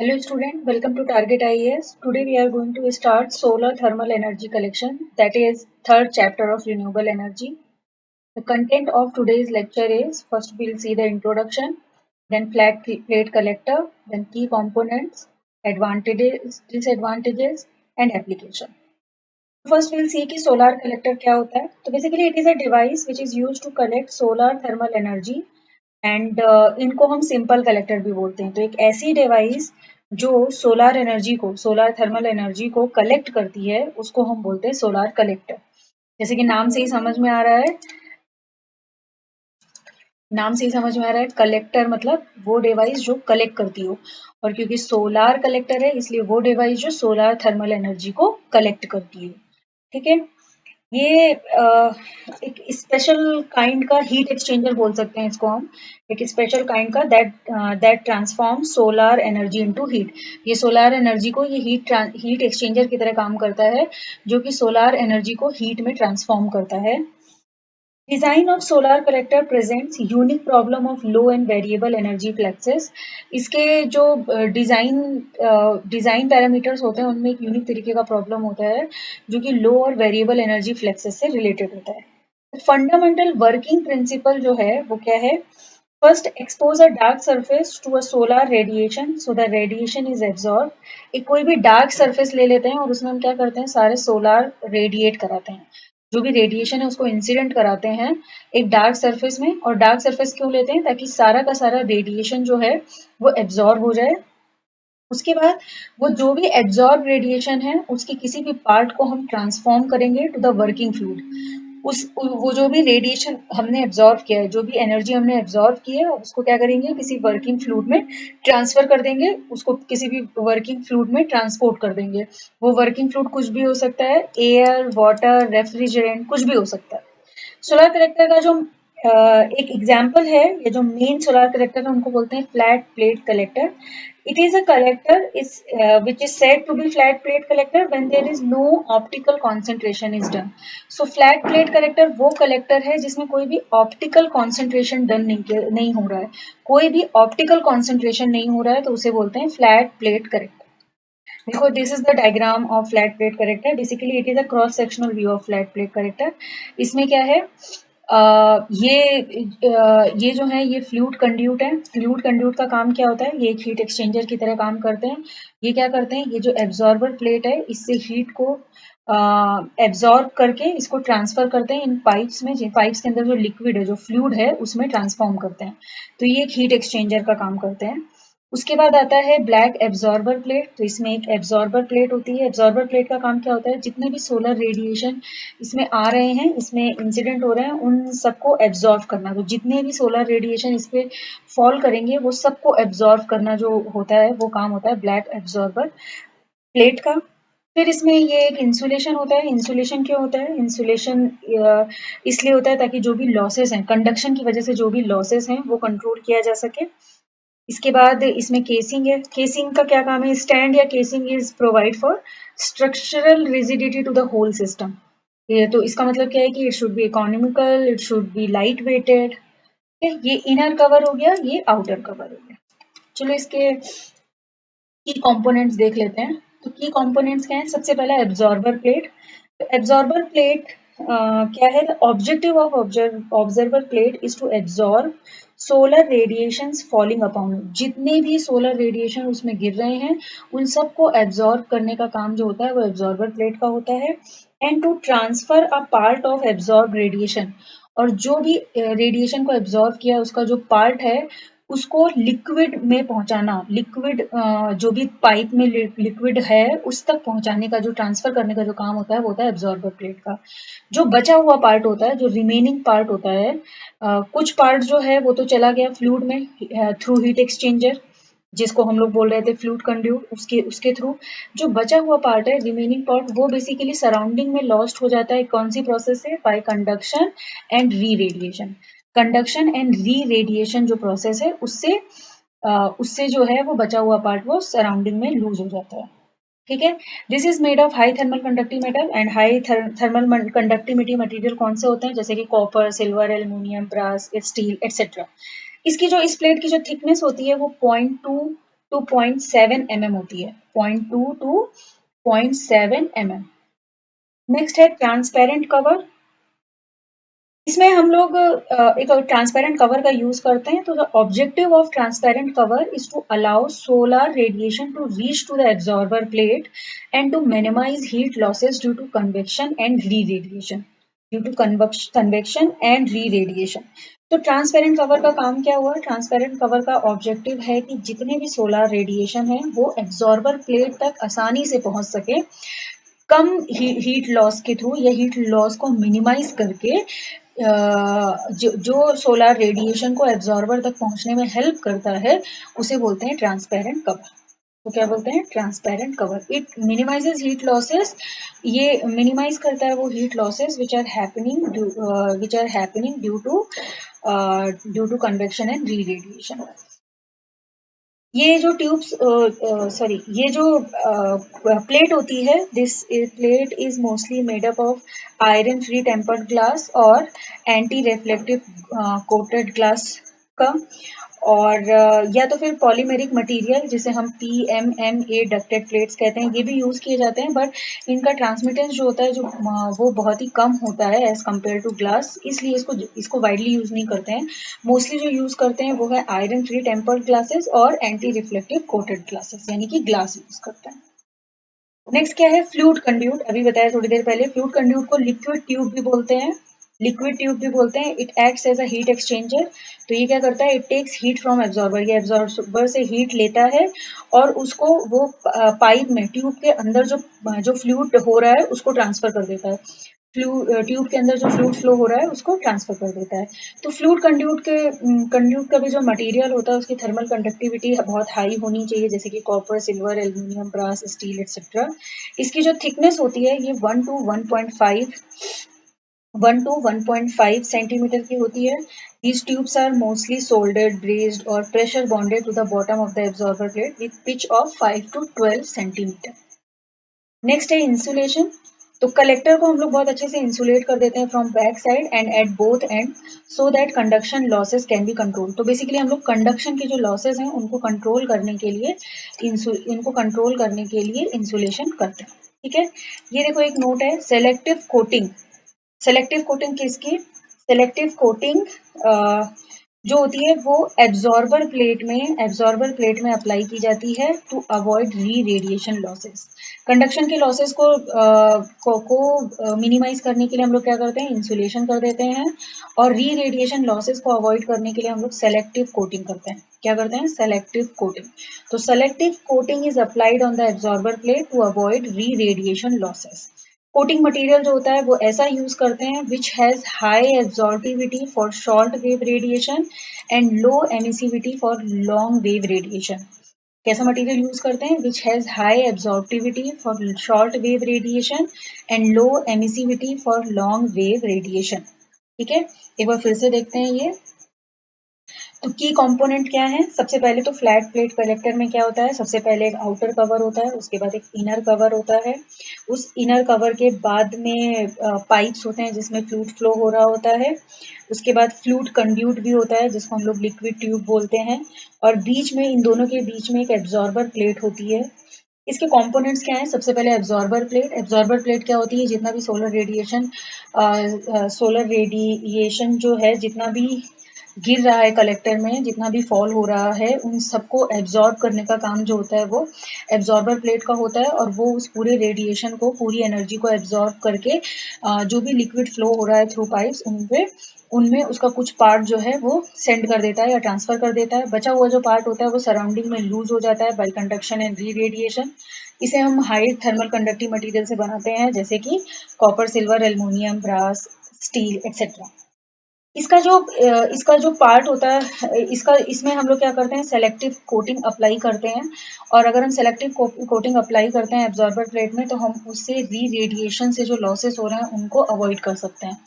Hello student, welcome to Target IAS. Today we are going to start solar thermal energy collection, that is third chapter of renewable energy. The content of today's lecture is, first we'll see the introduction, then flat plate collector, then key components, advantages, disadvantages and application. First we'll see कि solar collector क्या होता है. तो basically it is a device which is used to collect solar thermal energy and इनको हम simple collector भी बोलते हैं. तो एक ऐसी डिवाइस जो सोलार थर्मल एनर्जी को कलेक्ट करती है उसको हम बोलते हैं सोलार कलेक्टर. जैसे कि नाम से ही समझ में आ रहा है कलेक्टर मतलब वो डिवाइस जो कलेक्ट करती हो, और क्योंकि सोलार कलेक्टर है इसलिए वो डिवाइस जो सोलार थर्मल एनर्जी को कलेक्ट करती है. ठीक है, ये एक स्पेशल काइंड का हीट एक्सचेंजर बोल सकते हैं इसको हम. एक स्पेशल काइंड का that transform solar energy into heat. ये सोलार एनर्जी को ये हीट एक्सचेंजर की तरह काम करता है, जो कि सोलार एनर्जी को हीट में ट्रांसफॉर्म करता है. Design of solar collector presents unique problem of low and variable energy fluxes. इसके जो डिजाइन पैरामीटर्स होते हैं उनमें एक यूनिक तरीके का प्रॉब्लम होता है जो कि लो और वेरिएबल एनर्जी फ्लक्सेस से रिलेटेड होता है. फंडामेंटल वर्किंग प्रिंसिपल जो है वो क्या है? First, expose a dark surface to a solar radiation so the radiation is absorb. एक कोई भी डार्क सरफेस ले लेते हैं और उसमें हम क्या करते हैं, सारे सोलर रेडिएट कराते हैं. जो भी रेडिएशन है उसको इंसिडेंट कराते हैं एक डार्क सरफेस में. और डार्क सरफेस क्यों लेते हैं? ताकि सारा का सारा रेडिएशन जो है वो एब्जॉर्ब हो जाए. उसके बाद वो जो भी एब्जॉर्ब रेडिएशन है उसके किसी भी पार्ट को हम ट्रांसफॉर्म करेंगे टू द वर्किंग फ्लूइड. वो जो भी रेडिएशन हमने एब्जॉर्ब किया है, जो भी एनर्जी हमने एब्जॉर्ब की है, उसको क्या करेंगे, किसी वर्किंग फ्लूइड में ट्रांसफर कर देंगे, उसको किसी भी वर्किंग फ्लूइड में ट्रांसपोर्ट कर देंगे. वो वर्किंग फ्लूइड कुछ भी हो सकता है, एयर, वाटर, रेफ्रिजरेंट, कुछ भी हो सकता है. सोलर कलेक्टर का जो एक एग्जाम्पल है, ये जो मेन सोलर कलेक्टर है उनको बोलते हैं flat plate collector. It is a collector which is said to be flat plate collector when there is no optical concentration is done. So flat plate collector वो collector है जिसमें कोई भी optical concentration done नहीं हो रहा है. कोई भी optical concentration नहीं हो रहा है तो उसे बोलते हैं flat plate collector. देखो, this is the diagram of flat plate collector. Basically it is a cross sectional view of flat plate collector. इसमें क्या है, ये जो है ये फ्लूइड कंड्यूट है. फ्लूइड कंड्यूट का काम क्या होता है, ये एक हीट एक्सचेंजर की तरह काम करते हैं. ये क्या करते हैं, ये जो एब्जॉर्बर प्लेट है इससे हीट को एब्जॉर्ब करके इसको ट्रांसफर करते हैं इन पाइप्स में. पाइप्स के अंदर जो लिक्विड है, जो फ्लूइड है, उसमें ट्रांसफॉर्म करते हैं. तो ये एक हीट एक्सचेंजर का काम करते हैं. उसके बाद आता है ब्लैक एब्जॉर्बर प्लेट. तो इसमें एक एब्जॉर्बर प्लेट होती है. एब्जॉर्बर प्लेट का काम क्या होता है, जितने भी सोलर रेडिएशन इसमें आ रहे हैं, इसमें इंसिडेंट हो रहे हैं, उन सबको एब्जॉर्ब करना. तो जितने भी सोलर रेडिएशन इस पे फॉल करेंगे वो सबको एब्जॉर्ब करना जो होता है वो काम होता है ब्लैक एब्जॉर्बर प्लेट का. फिर इसमें ये एक इंसुलेशन होता है. इंसुलेशन क्यों होता है? इंसुलेशन इसलिए होता है ताकि जो भी लॉसेस हैं, कंडक्शन की वजह से जो भी लॉसेस हैं वो कंट्रोल किया जा सके. इसके बाद इसमें केसिंग है. केसिंग का क्या काम है? स्टैंड या casing is provide for structural rigidity to the whole system. ये तो इसका मतलब क्या है कि it should be economical, it should be light weighted. ये इनर कवर हो गया, ये आउटर कवर हो गया. चलो इसके की कंपोनेंट्स देख लेते हैं. तो की कंपोनेंट्स क्या है? सबसे पहला एब्जॉर्बर प्लेट. तो एब्जॉर्बर प्लेट क्या है? The objective of observer plate is to absorb solar radiations falling upon. जितने भी सोलर रेडिएशन उसमें गिर रहे हैं उन सबको एब्जॉर्ब करने का काम जो होता है वो एब्जॉर्बर प्लेट का होता है. And to transfer a part of absorb radiation. और जो भी रेडिएशन को एब्जॉर्ब किया उसका जो पार्ट है उसको लिक्विड में पहुंचाना. लिक्विड जो भी पाइप में लिक्विड है उस तक पहुंचाने का, जो ट्रांसफर करने का जो काम होता है वो होता है एब्जॉर्बर प्लेट का. जो बचा हुआ पार्ट होता है, जो रिमेनिंग पार्ट होता है, कुछ पार्ट जो है वो तो चला गया फ्लूइड में थ्रू हीट एक्सचेंजर, जिसको हम लोग बोल रहे थे फ्लूइड कंड्यूट, उसके थ्रू. जो बचा हुआ पार्ट है, रिमेनिंग पार्ट, वो बेसिकली सराउंडिंग में लॉस्ट हो जाता है. कौन सी प्रोसेस से? Bye conduction and re radiation. Conduction and re radiation जो प्रोसेस है उससे जो है वो बचा हुआ पार्ट वो सराउंडिंग में लूज हो जाता है. ठीक है. This is made of high thermal conductive metal. And high thermal conductivity material कौन से होते हैं? जैसे कि copper, silver, aluminium, brass, steel, etcetera. इसकी जो इस प्लेट की जो थिकनेस होती है वो 0.2 टू 0.7 mm होती है, 0.2 to 0.7 mm। नेक्स्ट है ट्रांसपेरेंट कवर। इसमें हम लोग एक ट्रांसपेरेंट कवर का यूज करते हैं। तो the objective of transparent cover is to allow solar radiation to reach to the absorber plate and to minimise heat losses due to convection and re radiation, convection and re radiation. तो transparent cover का काम क्या हुआ? Transparent cover का objective है कि जितने भी सोलर रेडिएशन है वो एब्जॉर्बर प्लेट तक आसानी से पहुंच सके, कम हीट लॉस के थ्रू या हीट लॉस को मिनिमाइज करके जो सोलर रेडिएशन को एब्जॉर्बर तक पहुंचने में हेल्प करता है उसे बोलते हैं ट्रांसपेरेंट कवर। तो क्या बोलते हैं? Transparent cover. It minimises heat losses, ये मिनिमाइज करता है वो heat losses which are happening due to convection and re radiation. ये जो ये जो प्लेट होती है, this plate is mostly made up of iron free tempered glass और एंटी रिफ्लेक्टिव कोटेड ग्लास का, और या तो फिर पॉलीमेरिक मटेरियल जिसे हम PMMA डक्टेड प्लेट्स कहते हैं, ये भी यूज किए जाते हैं। बट इनका ट्रांसमिटेंस जो होता है वो बहुत ही कम होता है एज कम्पेयर टू ग्लास, इसलिए इसको वाइडली यूज नहीं करते हैं। मोस्टली जो यूज करते हैं वो है आयरन फ्री टेम्पर्ड ग्लासेस और एंटी रिफ्लेक्टिव कोटेड ग्लासेस, यानी कि ग्लास यूज करते हैं। नेक्स्ट क्या है? Fluid conduit. अभी बताया थोड़ी देर पहले, फ्लूइड कंड्यूट को लिक्विड ट्यूब भी बोलते हैं, लिक्विड ट्यूब भी बोलते हैं। It acts as a heat exchanger. तो ये क्या करता है? It takes heat from absorber, ये एब्जॉर्बर से हीट लेता है और उसको वो पाइप में, ट्यूब के अंदर जो फ्लूइड हो रहा है उसको ट्रांसफर कर देता है। ट्यूब के अंदर जो फ्लूइड फ्लो हो रहा है उसको ट्रांसफर कर देता है। तो फ्लूइड कंड्यूट का भी जो मटेरियल होता है उसकी थर्मल कंडक्टिविटी बहुत हाई होनी चाहिए, जैसे कि copper, silver, aluminium, brass, steel etcetera. इसकी जो थिकनेस होती है ये 1 to 1.5 सेंटीमीटर की होती है। These tubes are mostly soldered, braced और pressure bonded to the bottom of the absorber plate with pitch of 5 to 12 centimetre. Next है इंसुलेशन। तो कलेक्टर को हम लोग बहुत अच्छे से इंसुलेट कर देते हैं from back side and at both and, so that conduction losses can be control. तो बेसिकली हम लोग कंडक्शन के जो लॉसेस हैं उनको कंट्रोल करने के लिए इंसुलेशन करते हैं। ठीक है, ये देखो एक नोट है, सेलेक्टिव कोटिंग। सेलेक्टिव कोटिंग किसकी? सेलेक्टिव कोटिंग जो होती है वो एब्जॉर्बर प्लेट में अप्लाई की जाती है to avoid re radiation losses. Conduction के लॉसेस को मिनिमाइज करने के लिए हम लोग क्या करते हैं? इंसुलेशन कर देते हैं। और री रेडिएशन लॉसेस को अवॉइड करने के लिए हम लोग सेलेक्टिव कोटिंग करते हैं। क्या करते हैं? Selective coating. तो selective coating is applied on the absorber plate to avoid re radiation losses. Coating material जो होता है वो ऐसा यूज करते हैं which has high absorbivity for short wave radiation and low emissivity for long wave radiation. कैसा material use करते हैं? Which has high absorbivity for short wave radiation and low emissivity for long wave radiation. ठीक है, एक बार फिर से देखते हैं ये। तो की कंपोनेंट क्या है? सबसे पहले तो फ्लैट प्लेट कलेक्टर में क्या होता है? सबसे पहले एक आउटर कवर होता है, उसके बाद एक इनर कवर होता है। उस इनर कवर के बाद में पाइप्स होते हैं जिसमें फ्लूइड फ्लो हो रहा होता है। उसके बाद फ्लूइड कंड्यूट भी होता है जिसको हम लोग लिक्विड ट्यूब बोलते हैं। और बीच में, इन दोनों के बीच में एक एब्जॉर्बर प्लेट होती है। इसके कंपोनेंट्स क्या हैं? सबसे पहले एब्जॉर्बर प्लेट। एब्जॉर्बर प्लेट क्या होती है? जितना भी सोलर रेडिएशन जो है, जितना भी गिर रहा है कलेक्टर में, जितना भी फॉल हो रहा है, उन सबको एब्जॉर्ब करने का काम जो होता है वो एब्जॉर्बर प्लेट का होता है। और वो उस पूरे रेडिएशन को, पूरी एनर्जी को एब्जॉर्ब करके जो भी लिक्विड फ्लो हो रहा है थ्रू पाइप्स, उनमें उसका कुछ पार्ट जो है वो सेंड कर देता है या ट्रांसफर कर देता है। बचा हुआ जो पार्ट होता है वो सराउंडिंग में लूज हो जाता है bye conduction and re radiation. इसे हम हाई थर्मल कंडक्टिव मटेरियल से बनाते हैं, जैसे कि copper, silver, aluminium, brass, steel etcetera. इसका जो पार्ट होता है, इसमें हम लोग क्या करते हैं? सेलेक्टिव कोटिंग अप्लाई करते हैं। और अगर हम सेलेक्टिव कोटिंग अप्लाई करते हैं एब्जॉर्बर प्लेट में, तो हम उससे री रेडिएशन से जो लॉसेस हो रहे हैं उनको अवॉइड कर सकते हैं।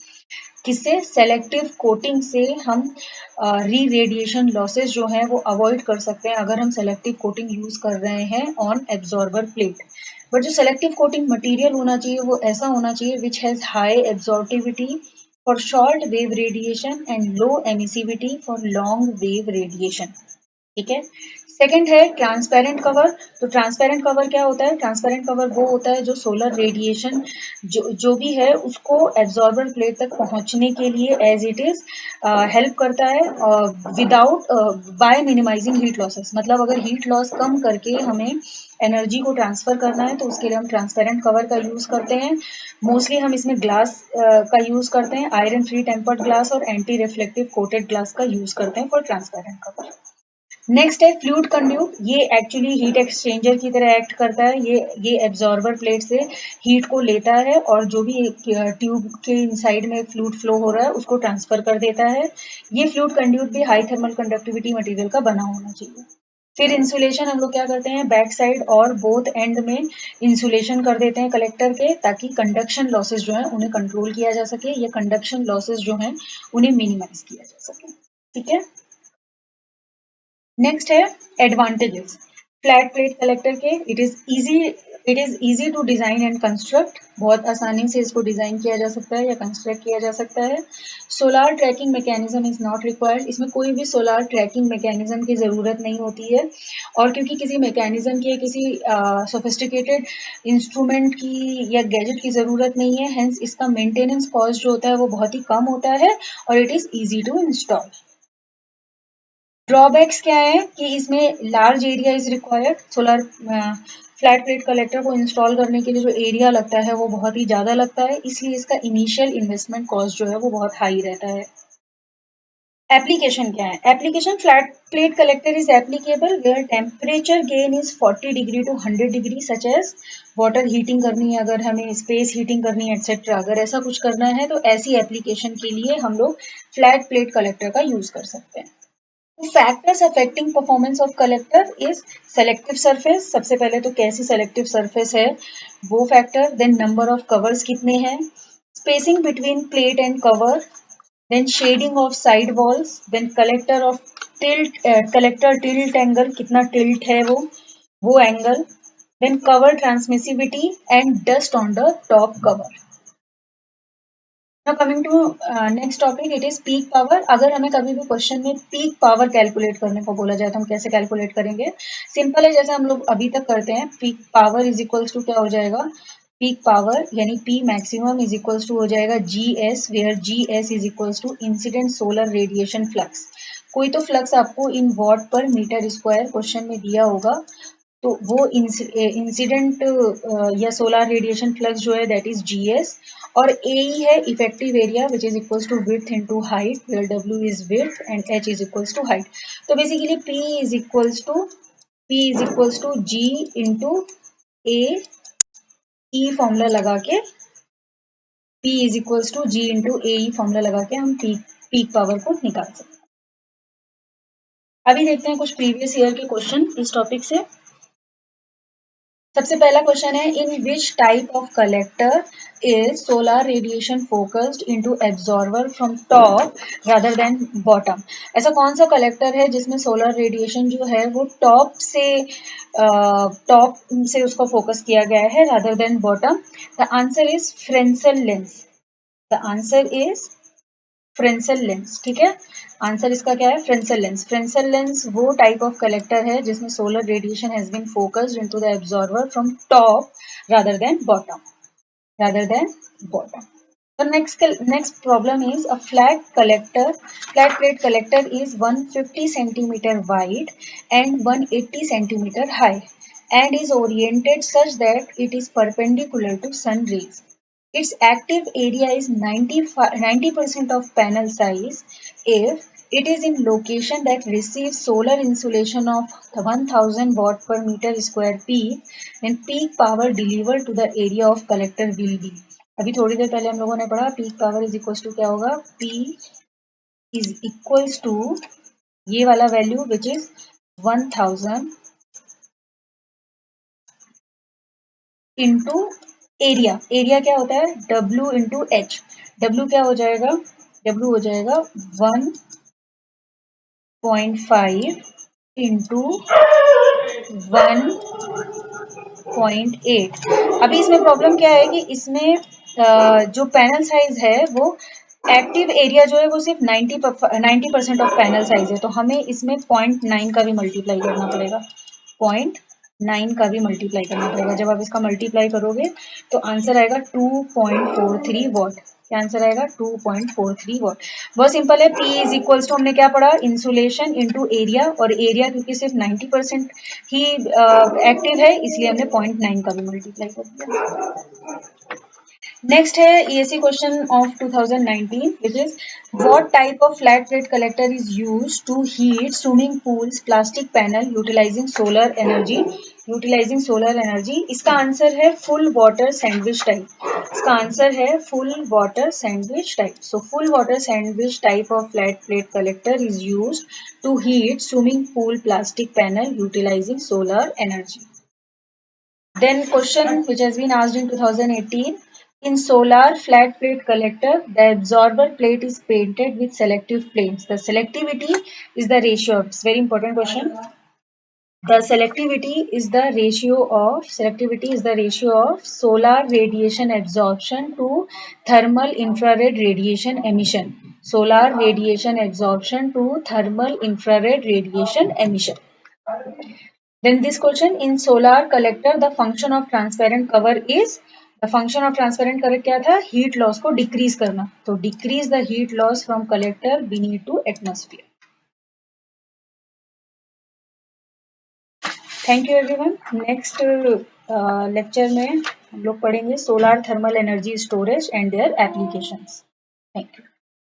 किससे? सेलेक्टिव कोटिंग से हम री रेडिएशन लॉसेस जो है वो अवॉइड कर सकते हैं अगर हम सेलेक्टिव कोटिंग यूज कर रहे हैं ऑन एब्जॉर्बर प्लेट। बट जो सेलेक्टिव कोटिंग मटेरियल होना चाहिए वो ऐसा होना चाहिए विच has high absorbivity for short wave radiation and low emissivity for long wave radiation. ठीक है, सेकंड है ट्रांसपेरेंट कवर। तो ट्रांसपेरेंट कवर क्या होता है? ट्रांसपेरेंट कवर वो होता है जो सोलर रेडिएशन जो भी है उसको एब्जॉर्बर प्लेट तक पहुंचने के लिए एज इट इज हेल्प करता है without by minimising heat losses. मतलब अगर हीट लॉस कम करके हमें एनर्जी को ट्रांसफर करना है तो उसके लिए हम ट्रांसपेरेंट कवर का यूज करते हैं। मोस्टली हम इसमें ग्लास का यूज करते हैं, आयरन फ्री टेम्पर्ड ग्लास और एंटी रिफ्लेक्टिव कोटेड ग्लास का यूज करते हैं फॉर ट्रांसपेरेंट कवर। नेक्स्ट है फ्लूइड कंड्यूट। ये एक्चुअली हीट एक्सचेंजर की तरह एक्ट करता है। ये एब्जॉर्बर प्लेट से हीट को लेता है और जो भी ट्यूब के इनसाइड में फ्लूइड फ्लो हो रहा है उसको ट्रांसफर कर देता है। ये फ्लूइड कंड्यूट भी हाई थर्मल कंडक्टिविटी मटेरियल का बना होना चाहिए। फिर इंसुलेशन हम लोग क्या करते हैं, बैक साइड और बोथ एंड में इंसुलेशन कर देते हैं कलेक्टर के, ताकि कंडक्शन लॉसेस जो है उन्हें कंट्रोल किया जा सके या कंडक्शन लॉसेस जो है उन्हें मिनिमाइज किया जा सके। ठीक है। नेक्स्ट है एडवांटेजेस फ्लैट प्लेट कलेक्टर के। It is easy to design and construct. बहुत आसानी से इसको डिजाइन किया जा सकता है या कंस्ट्रक्ट किया जा सकता है। Solar tracking mechanism is not required. इसमें कोई भी सोलार ट्रैकिंग मैकेनिज्म की जरूरत नहीं होती है। और क्योंकि किसी मैकेनिज्म की किसी सोफिस्टिकेटेड इंस्ट्रूमेंट की या गैजेट की जरूरत नहीं है, हेंस इसका मेंटेनेंस कॉस्ट जो होता है वो बहुत ही कम होता है और it is easy to install. Drawbacks क्या है कि इसमें large area is required. Solar flat plate collector को इंस्टॉल करने के लिए जो एरिया लगता है वो बहुत ही ज्यादा लगता है, इसलिए इसका इनिशियल इन्वेस्टमेंट कॉस्ट जो है वो बहुत हाई रहता है। एप्लीकेशन क्या है? Application flat plate collector is applicable where temperature gain is 40 degree to 100 degree, such as water heating करनी है, अगर हमें स्पेस हीटिंग करनी है एक्सेट्रा, अगर ऐसा कुछ करना है तो ऐसी एप्लीकेशन के लिए हम लोग फ्लैट प्लेट कलेक्टर का यूज कर सकते हैं। Factors affecting performance of collector is selective surface. सबसे पहले तो कैसी सेलेक्टिव सरफेस है वो factor, then number of covers कितने हैं, spacing between plate and cover, then shading of side walls, then collector tilt angle, कितना टिल्ट है वो angle, then cover transmissivity and dust on the top cover. Now coming to next topic, it is peak power। अगर हमें कभी भी question में peak power calculate करने को बोला जाए तो हम कैसे कैलकुलेट करेंगे? सिंपल है, जैसे हम लोग अभी तक करते हैं। Peak power is equals to क्या हो जाएगा? पीक पावर यानी P maximum is equals to हो जाएगा G S, where G S is equals to incident solar radiation flux. कोई तो फ्लक्स आपको in watt per metre square question में दिया होगा, तो वो इंसिडेंट या सोलर रेडिएशन फ्लक्स जो है दैट इज जीएस, और ए ही है effective area which is equals to width into height, where W is width and H is equals to height. तो basically P is equals to G into A, ई formula लगा के P is equals to G into A, ई formula लगा के हम peak power को निकाल सकते हैं। अभी देखते हैं कुछ प्रीवियस ईयर के क्वेश्चन इस टॉपिक से। सबसे पहला क्वेश्चन है, in which type of collector is solar radiation focused into absorber from top rather than bottom. ऐसा कौन सा कलेक्टर है जिसमें सोलर रेडिएशन जो है वो टॉप से उसको फोकस किया गया है rather than bottom? The answer is Fresnel lens. The answer is Fresnel lens. ठीक है, आंसर इसका क्या है? Fresnel lens. फ्रेंसेल लेंस वो टाइप ऑफ कलेक्टर है जिसमें solar radiation has been focused into the absorber from top rather than bottom, rather than bottom. The next problem is a flat plate collector is 150 centimeter wide and 180 centimeter high and is oriented such that it is perpendicular to sun rays. Its active area is 90% of panel size. If it is in location that receives solar insolation of 1000 watt per meter square peak, then peak power delivered to the area of collector will be। अभी थोड़ी देर पहले हम लोगों ने पढ़ा peak power is equals to क्या होगा? P इज इक्वल्स टू ये वाला value which is 1000 into area. Area क्या होता है? W into H. W क्या हो जाएगा? W हो जाएगा 1.5 इंटू 1.8। अभी इसमें प्रॉब्लम क्या है कि इसमें जो पैनल साइज है वो एक्टिव एरिया जो है वो सिर्फ 90% ऑफ पैनल साइज है, तो हमें इसमें 0.9 का भी मल्टीप्लाई करना पड़ेगा, 0.9 का भी मल्टीप्लाई करना पड़ेगा। जब आप इसका मल्टीप्लाई करोगे तो आंसर आएगा 2.43 वॉट। क्या आंसर आएगा? 2.43 वॉट। बहुत सिंपल है। P इज इक्वल्स टू हमने क्या पढ़ा? इंसुलेशन इंटू एरिया, और एरिया क्योंकि सिर्फ 90% ही एक्टिव है इसलिए हमने 0.9 का भी मल्टीप्लाई कर दिया। नेक्स्ट है ESE question of 2019 which is what type of flat plate collector is used to heat swimming pools plastic panel utilising solar energy, utilising solar energy. इसका आंसर है फुल वाटर सैंडविच टाइप। इसका answer है full water sandwich type. So full water sandwich type of flat plate collector is used to heat swimming pool plastic panel utilising solar energy. Then question which has been asked in 2018. In solar flat plate collector, the absorber plate is painted with selective planes. The selectivity is the ratio. It's very important question. The selectivity is the ratio of solar radiation absorption to thermal infrared radiation emission. Solar radiation absorption to thermal infrared radiation emission. Then this question, in solar collector the function of transparent cover is, the function of transparent cover क्या था? Heat loss को decrease करना, तो decrease the heat loss from collector beneath to atmosphere. Thank you everyone. Next lecture में हम लोग पढ़ेंगे solar thermal energy storage and their applications. Thank you.